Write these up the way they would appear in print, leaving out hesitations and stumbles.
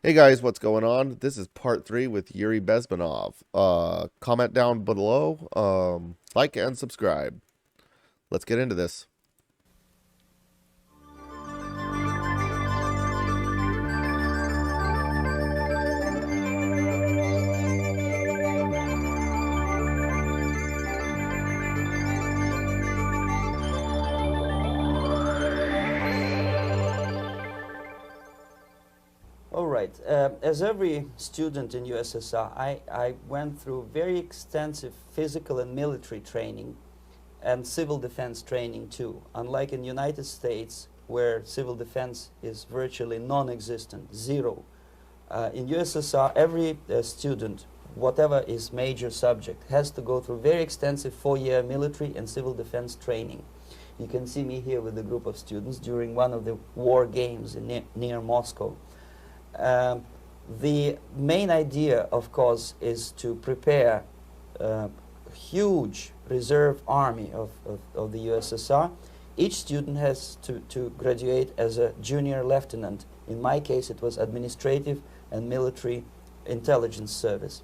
Hey guys, what's going on? This is part three with Yuri Bezminov. Comment down below, like and subscribe. Let's get into this. All right. As every student in USSR, I went through very extensive physical and military training and civil defense training too. Unlike in United States, where civil defense is virtually non-existent, zero. In USSR, every student, whatever his major subject, has to go through very extensive 4-year military and civil defense training. You can see me here with a group of students during one of the war games near Moscow. The main idea, of course, is to prepare a huge reserve army of the USSR. Each student has to graduate as a junior lieutenant. In my case, it was administrative and military intelligence service.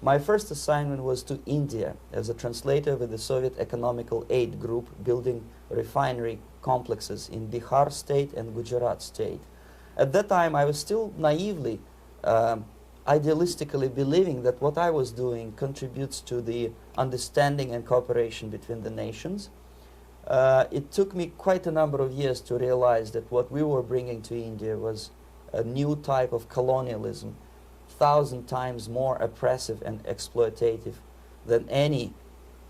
My first assignment was to India as a translator with the Soviet Economical Aid Group building refinery complexes in Bihar state and Gujarat state. At that time, I was still naively, idealistically believing that what I was doing contributes to the understanding and cooperation between the nations. It took me quite a number of years to realize that what we were bringing to India was a new type of colonialism, 1,000 times more oppressive and exploitative than any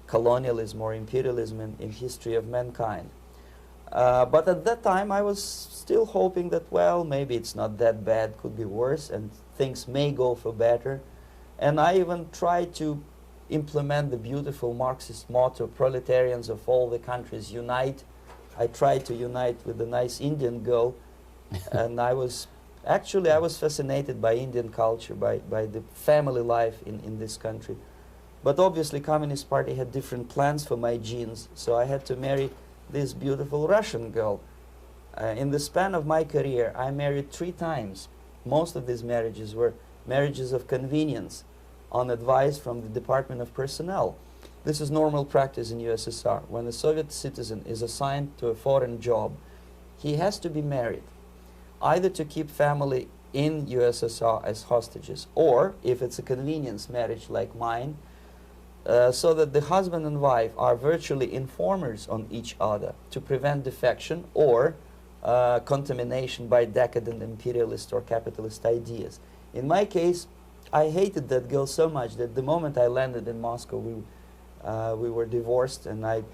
colonialism or imperialism in history of mankind. But at that time, I was still hoping that, well, maybe it's not that bad, could be worse, and things may go for better. And I even tried to implement the beautiful Marxist motto, proletarians of all the countries unite. I tried to unite with a nice Indian girl, and I was fascinated by Indian culture, by the family life in this country. But obviously, Communist Party had different plans for my genes, so I had to marry this beautiful Russian girl. In the span of my career, I married 3 times. Most of these marriages were marriages of convenience on advice from the Department of Personnel. This is normal practice in USSR. When a Soviet citizen is assigned to a foreign job, he has to be married, either to keep family in USSR as hostages, or, if it's a convenience marriage like mine, so that the husband and wife are virtually informers on each other to prevent defection or contamination by decadent imperialist or capitalist ideas. In my case, I hated that girl so much that the moment I landed in Moscow, we were divorced, and I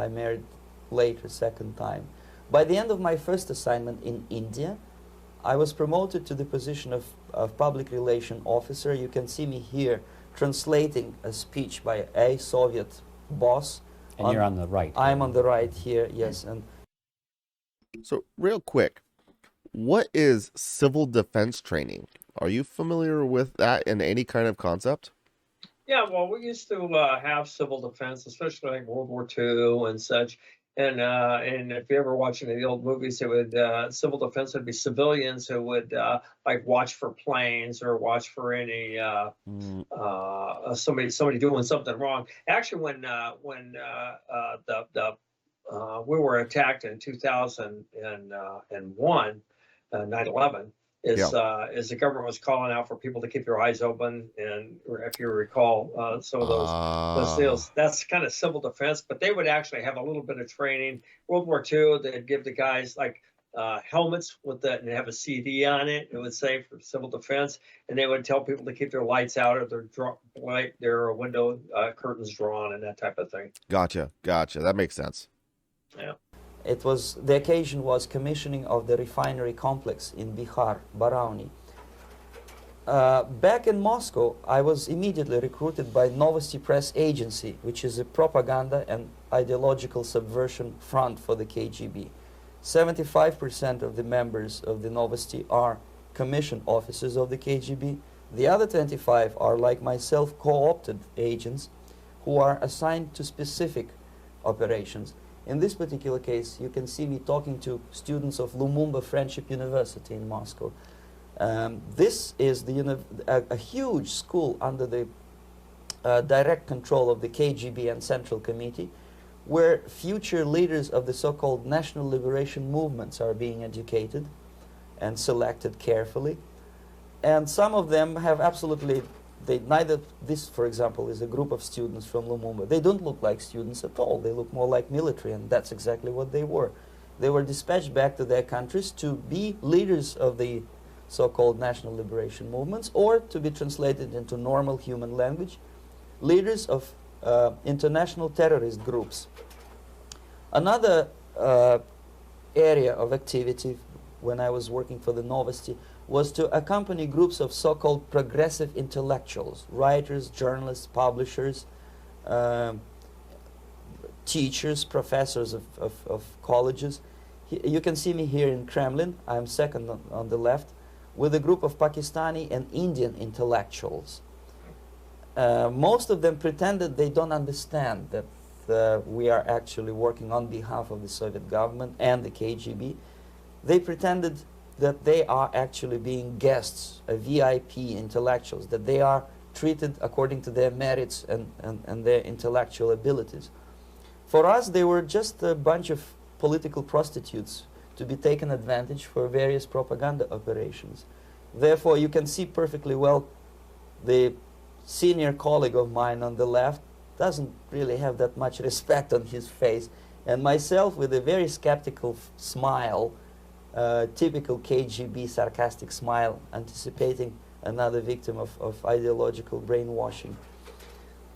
married later, second time. By the end of my first assignment in India, I was promoted to the position of public relation officer. You can see me here translating a speech by a Soviet boss. And you're on the right. I'm on the right here, yes. And So, real quick, what is civil defense training? Are you familiar with that in any kind of concept? Yeah, well, we used to have civil defense, especially like World War II and such. And if you ever watch any of the old movies, it would civil defense would be civilians who would like watch for planes or watch for any somebody doing something wrong. Actually, when we were attacked in 2001, 9/11. Is the government was calling out for people to keep their eyes open, and if you recall, some of those deals, that's kind of civil defense. But they would actually have a little bit of training. World War II, they'd give the guys like helmets with that, and have a CD on it. It would say for civil defense, and they would tell people to keep their lights out or their window curtains drawn and that type of thing. Gotcha. That makes sense. Yeah. the occasion was commissioning of the refinery complex in Bihar, Barauni. Back in Moscow, I was immediately recruited by Novosti Press Agency, which is a propaganda and ideological subversion front for the KGB. 75% of the members of the Novosti are commissioned officers of the KGB. The other 25 are, like myself, co-opted agents who are assigned to specific operations. In this particular case, you can see me talking to students of Lumumba Friendship University in Moscow. This is a huge school under the direct control of the KGB and Central Committee, where future leaders of the so-called national liberation movements are being educated and selected carefully. And some of them have absolutely, this, for example, is a group of students from Lumumba. They don't look like students at all. They look more like military, and that's exactly what they were. They were dispatched back to their countries to be leaders of the so-called national liberation movements, or to be translated into normal human language, leaders of international terrorist groups. Another area of activity when I was working for the Novosti was to accompany groups of so-called progressive intellectuals, writers, journalists, publishers, teachers, professors of colleges. You can see me here in Kremlin. I'm second on the left, with a group of Pakistani and Indian intellectuals. Most of them pretended they don't understand that we are actually working on behalf of the Soviet government and the KGB. They pretended that they are actually being guests, VIP intellectuals, that they are treated according to their merits and their intellectual abilities. For us, they were just a bunch of political prostitutes to be taken advantage for various propaganda operations. Therefore, you can see perfectly well the senior colleague of mine on the left doesn't really have that much respect on his face, and myself with a very skeptical smile, typical KGB sarcastic smile, anticipating another victim of ideological brainwashing.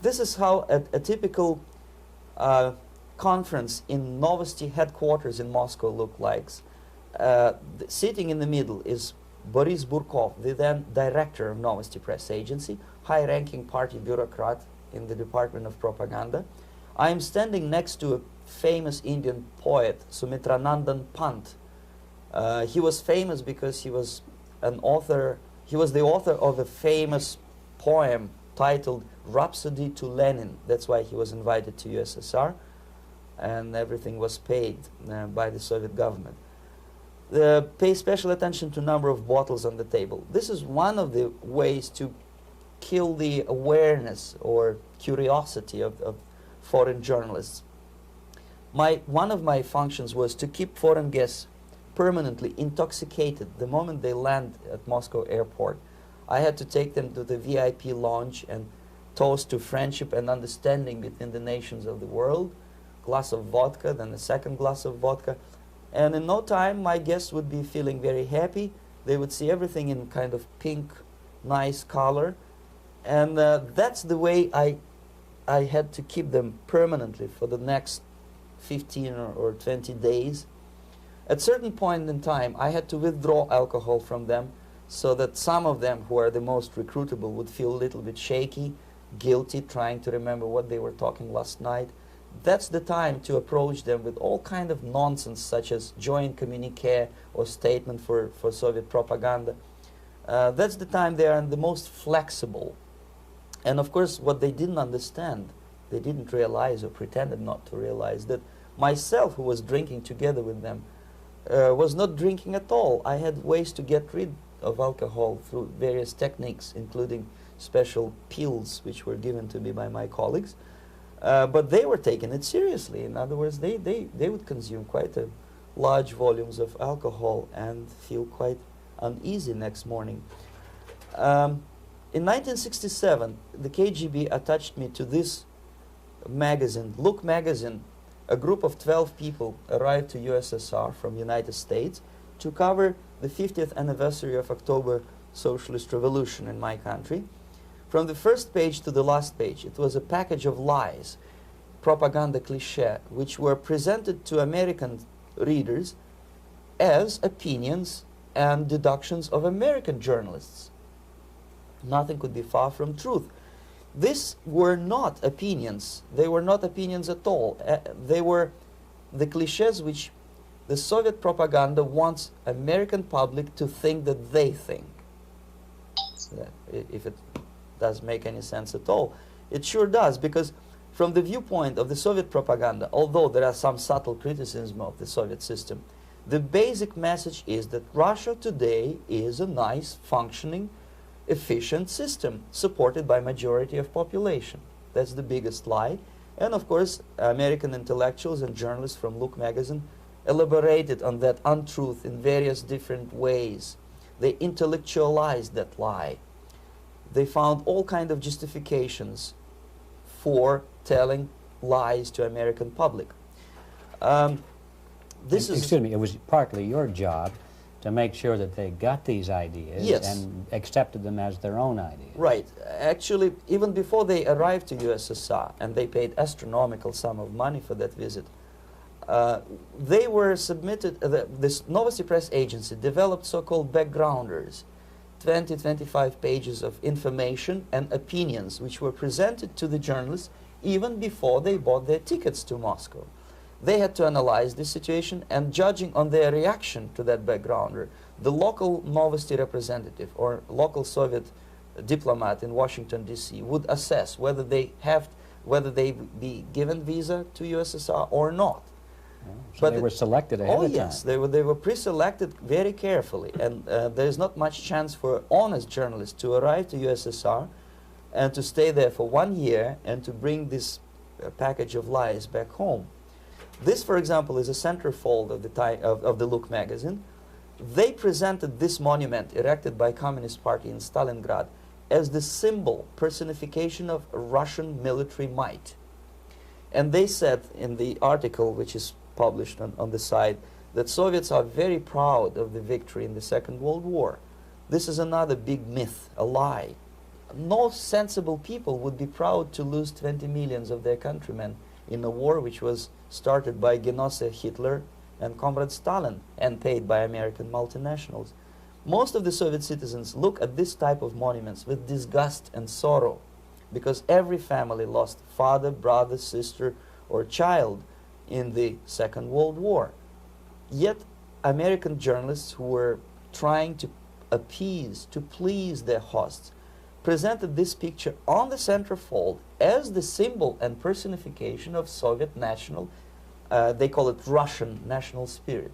This is how a typical conference in Novosti headquarters in Moscow looked like. Sitting in the middle is Boris Burkov, the then director of Novosti Press Agency, high-ranking party bureaucrat in the Department of Propaganda. I am standing next to a famous Indian poet, Sumitranandan Pant. He was famous because he was an author. He was the author of a famous poem titled Rhapsody to Lenin. That's why he was invited to USSR, and everything was paid by the Soviet government. Pay special attention to number of bottles on the table. This is one of the ways to kill the awareness or curiosity of foreign journalists. One of my functions was to keep foreign guests permanently intoxicated the moment they land at Moscow airport. I had to take them to the VIP lounge and toast to friendship and understanding between the nations of the world. Glass of vodka, then a second glass of vodka. And in no time, my guests would be feeling very happy. They would see everything in kind of pink, nice color. And that's the way I had to keep them permanently for the next 15 or 20 days. At certain point in time, I had to withdraw alcohol from them so that some of them who are the most recruitable would feel a little bit shaky, guilty, trying to remember what they were talking last night. That's the time to approach them with all kind of nonsense, such as joint communique or statement for Soviet propaganda. That's the time they are the most flexible. And of course, what they didn't understand, they didn't realize or pretended not to realize, that myself, who was drinking together with them, was not drinking at all. I had ways to get rid of alcohol through various techniques, including special pills which were given to me by my colleagues. But they were taking it seriously. In other words, they would consume quite a large volumes of alcohol and feel quite uneasy next morning. In 1967, the KGB attached me to this magazine, Look magazine. A group of 12 people arrived to USSR from United States to cover the 50th anniversary of October Socialist Revolution in my country. From the first page to the last page, it was a package of lies, propaganda cliché, which were presented to American readers as opinions and deductions of American journalists. Nothing could be far from truth. These were not opinions. They were not opinions at all. They were the clichés which the Soviet propaganda wants American public to think that they think. If it does make any sense at all. It sure does, because from the viewpoint of the Soviet propaganda, although there are some subtle criticism of the Soviet system, The basic message is that Russia today is a nice, functioning, efficient system supported by majority of population. That's the biggest lie. And of course, American intellectuals and journalists from Look magazine elaborated on that untruth in various different ways. They intellectualized that lie. They found all kind of justifications for telling lies to American public. Excuse me, it was partly your job to make sure that they got these ideas and accepted them as their own ideas. Right. Actually, even before they arrived to USSR, and they paid astronomical sum of money for that visit, they were submitted, this Novosti Press agency developed so-called backgrounders, 20-25 pages of information and opinions which were presented to the journalists even before they bought their tickets to Moscow. They had to analyze the situation, and judging on their reaction to that backgrounder, the local Novosti representative or local Soviet diplomat in Washington, D.C. would assess whether they be given visa to USSR or not. So they were selected ahead of time. Oh yes, they were pre-selected very carefully, and there's not much chance for honest journalists to arrive to USSR and to stay there for 1 year and to bring this package of lies back home. This, for example, is a centerfold of the Look magazine. They presented this monument erected by Communist Party in Stalingrad as the symbol, personification of Russian military might. And they said in the article, which is published on the site, that Soviets are very proud of the victory in the Second World War. This is another big myth, a lie. No sensible people would be proud to lose 20 millions of their countrymen in a war which was started by Genoese Hitler and Comrade Stalin and paid by American multinationals. Most of the Soviet citizens look at this type of monuments with disgust and sorrow, because every family lost father, brother, sister, or child in the Second World War. Yet American journalists who were trying to appease, to please their hosts, presented this picture on the centerfold as the symbol and personification of Soviet national, they call it Russian national spirit.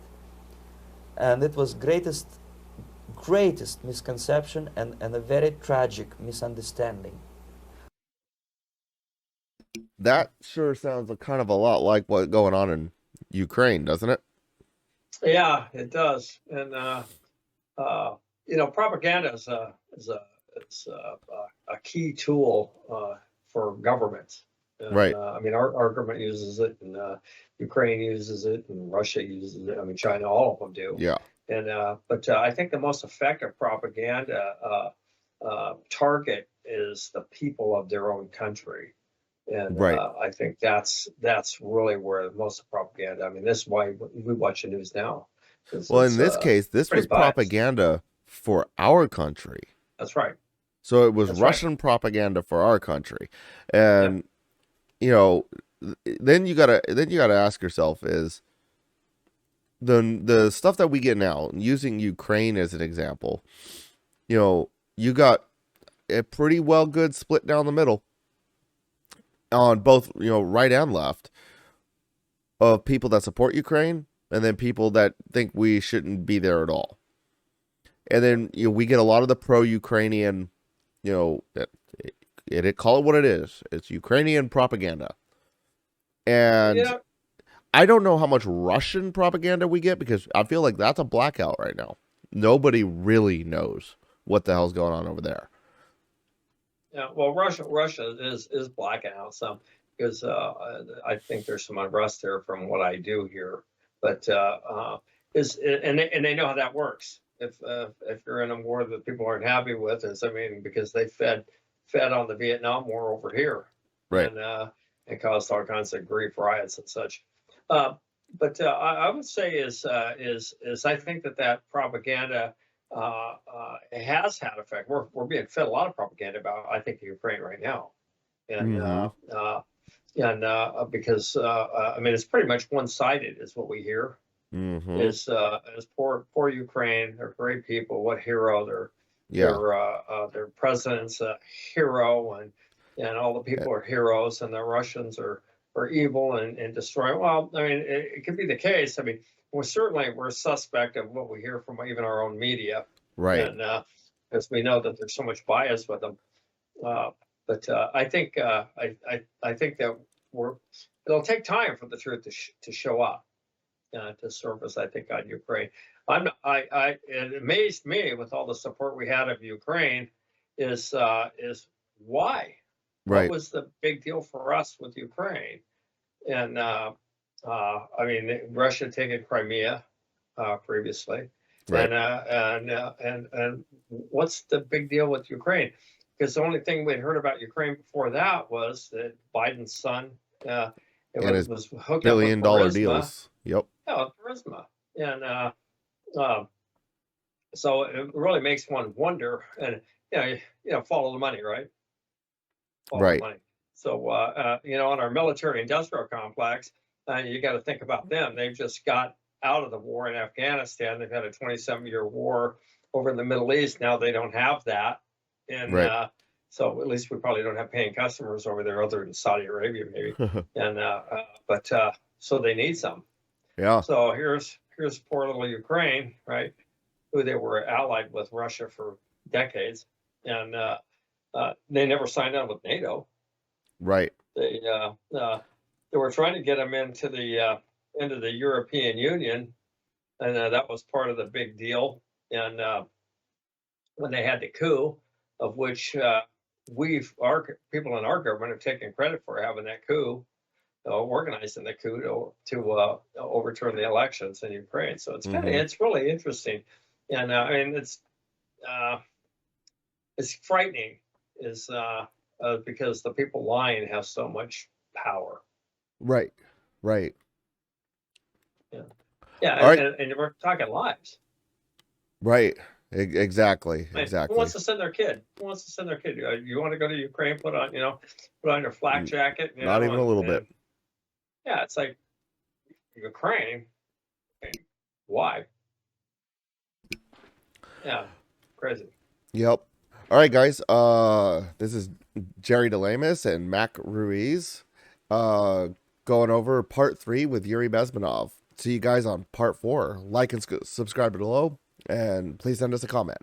And it was greatest misconception and a very tragic misunderstanding. That sure sounds kind of a lot like what's going on in Ukraine, doesn't it? Yeah, it does. And propaganda is a key tool for governments. And, right. Our government uses it, and Ukraine uses it, and Russia uses it. China, all of them do. Yeah. And but I think the most effective propaganda target is the people of their own country. And right. I think that's really where most of propaganda. This is why we watch the news now. Well, in this case, this was propaganda for our country. That's right. So it was Russian propaganda for our country, and then you gotta ask yourself, is the stuff that we get now, using Ukraine as an example, you got a pretty well good split down the middle on both, right and left, of people that support Ukraine and then people that think we shouldn't be there at all. And then we get a lot of the pro-Ukrainian, call it what it is. It's Ukrainian propaganda. And I don't know how much Russian propaganda we get, because I feel like that's a blackout right now. Nobody really knows what the hell's going on over there. Yeah, well, Russia is blacking out some, because I think there's some unrest there from what I do here. But and they know how that works. If you're in a war that people aren't happy with, because they fed on the Vietnam War over here, right, and caused all kinds of grief, riots, and such. But I would say is I think that propaganda has had effect. We're being fed a lot of propaganda about, I think, Ukraine right now, and because it's pretty much one-sided is what we hear. Mm-hmm. Is poor Ukraine, they're great people, what hero, their president's a hero, and all the people are heroes, and the Russians are evil and destroying. Well, it could be the case. we're suspect of what we hear from even our own media, Right. and because we know that there's so much bias with them. But I think that it'll take time for the truth to show up, to surface. I think on Ukraine, it amazed me with all the support we had of Ukraine is why. Right. What was the big deal for us with Ukraine? And I mean, Russia taking Crimea previously, Right. and what's the big deal with Ukraine? Because the only thing we'd heard about Ukraine before that was that Biden's son And his was hooked up with billion-dollar Burisma. deals. Yep. Yeah, Burisma. And so it really makes one wonder. And follow the money, right? Follow Right. the money. So on our military-industrial complex, you got to think about them. They've just got out of the war in Afghanistan. They've had a 27-year war over in the Middle East. Now they don't have that. And Right. so at least we probably don't have paying customers over there other than Saudi Arabia, maybe. And but so they need some. Yeah. So here's poor little Ukraine, right? Who they were allied with Russia for decades, and they never signed on with NATO. Right. They were trying to get them into the European Union, and that was part of the big deal. And when they had the coup, of which our people in our government have taken credit for having that coup, organizing the coup to overturn the elections in Ukraine. So it's it's really interesting, and I mean it's frightening, is because the people lying have so much power. Right. Right. Yeah, All right. and we're talking lives. Right. Exactly. Who Exactly. wants to send their kid? Who wants to send their kid? You want to go to Ukraine? Put on your flak jacket. Not even a little bit. Yeah, it's like Ukraine. Why? Yeah, crazy. Yep. All right, guys. This is Jerry Delemus and Mac Ruiz, going over part 3 with Yuri Bezminov. See you guys on part 4. Like and subscribe below, and please send us a comment.